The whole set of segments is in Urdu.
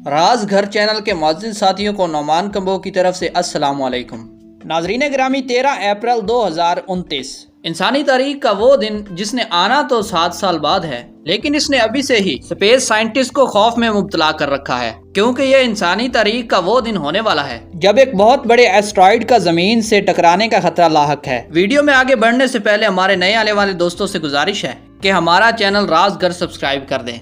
راز گھر چینل کے معزز ساتھیوں کو نعمان کمبو کی طرف سے السلام علیکم۔ ناظرین گرامی، 13 اپریل 2029 انسانی تاریخ کا وہ دن جس نے آنا تو 7 سال بعد ہے، لیکن اس نے ابھی سے ہی اسپیس سائنٹسٹ کو خوف میں مبتلا کر رکھا ہے، کیونکہ یہ انسانی تاریخ کا وہ دن ہونے والا ہے جب ایک بہت بڑے ایسٹرائیڈ کا زمین سے ٹکرانے کا خطرہ لاحق ہے۔ ویڈیو میں آگے بڑھنے سے پہلے ہمارے نئے آنے والے دوستوں سے گزارش ہے کہ ہمارا چینل راز گھر سبسکرائب کر دیں۔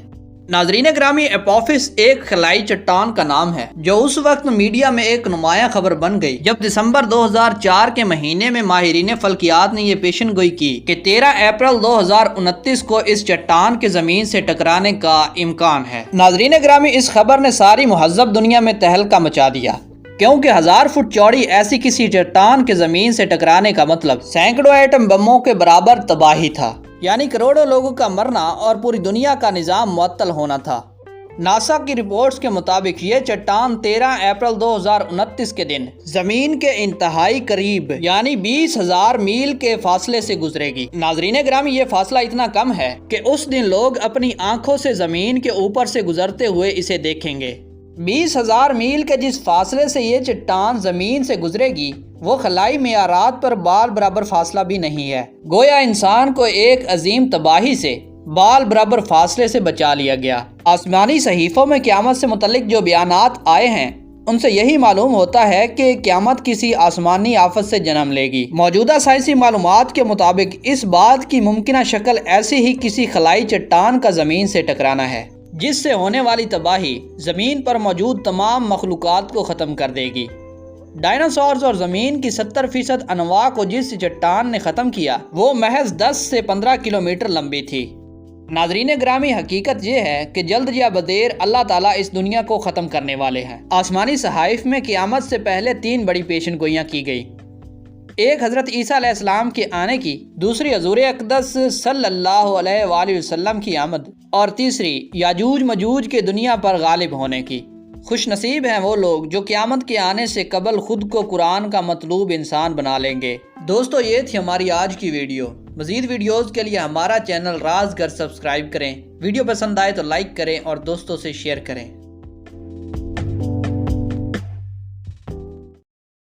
ناظرین گرامی، اپوفس ایک خلائی چٹان کا نام ہے جو اس وقت میڈیا میں ایک نمایاں خبر بن گئی جب دسمبر 2004 کے مہینے میں ماہرین فلکیات نے یہ پیشن گوئی کی کہ 13 اپریل 2029 کو اس چٹان کے زمین سے ٹکرانے کا امکان ہے۔ ناظرین گرامی، اس خبر نے ساری مہذب دنیا میں تہلکہ مچا دیا، کیونکہ 1000 فٹ چوڑی ایسی کسی چٹان کے زمین سے ٹکرانے کا مطلب سینکڑوں ایٹم بموں کے برابر تباہی تھا، یعنی کروڑوں لوگوں کا مرنا اور پوری دنیا کا نظام معطل ہونا تھا۔ ناسا کی رپورٹس کے مطابق یہ چٹان 13 اپریل 2029 کے دن زمین کے انتہائی قریب یعنی 20,000 میل کے فاصلے سے گزرے گی۔ ناظرین گرامی، یہ فاصلہ اتنا کم ہے کہ اس دن لوگ اپنی آنکھوں سے زمین کے اوپر سے گزرتے ہوئے اسے دیکھیں گے۔ 20,000 میل کے جس فاصلے سے یہ چٹان زمین سے گزرے گی وہ خلائی معیارات پر بال برابر فاصلہ بھی نہیں ہے، گویا انسان کو ایک عظیم تباہی سے بال برابر فاصلے سے بچا لیا گیا۔ آسمانی صحیفوں میں قیامت سے متعلق جو بیانات آئے ہیں ان سے یہی معلوم ہوتا ہے کہ قیامت کسی آسمانی آفت سے جنم لے گی۔ موجودہ سائنسی معلومات کے مطابق اس بات کی ممکنہ شکل ایسی ہی کسی خلائی چٹان کا زمین سے ٹکرانا ہے جس سے ہونے والی تباہی زمین پر موجود تمام مخلوقات کو ختم کر دے گی۔ ڈائناسورز اور زمین کی 70% انواع کو جس چٹان نے ختم کیا وہ محض 10 سے 15 کلومیٹر لمبی تھی۔ ناظرین گرامی، حقیقت یہ ہے کہ جلد یا بدیر اللہ تعالیٰ اس دنیا کو ختم کرنے والے ہیں۔ آسمانی صحائف میں قیامت سے پہلے 3 بڑی پیشن گوئیاں کی گئی، ایک حضرت عیسیٰ علیہ السلام کے آنے کی، دوسری حضور اقدس صلی اللہ علیہ وآلہ وسلم کی آمد، اور تیسری یاجوج مجوج کے دنیا پر غالب ہونے کی۔ خوش نصیب ہیں وہ لوگ جو قیامت کے آنے سے قبل خود کو قرآن کا مطلوب انسان بنا لیں گے۔ دوستو، یہ تھی ہماری آج کی ویڈیو۔ مزید ویڈیوز کے لیے ہمارا چینل راز گھر سبسکرائب کریں، ویڈیو پسند آئے تو لائک کریں اور دوستوں سے شیئر کریں۔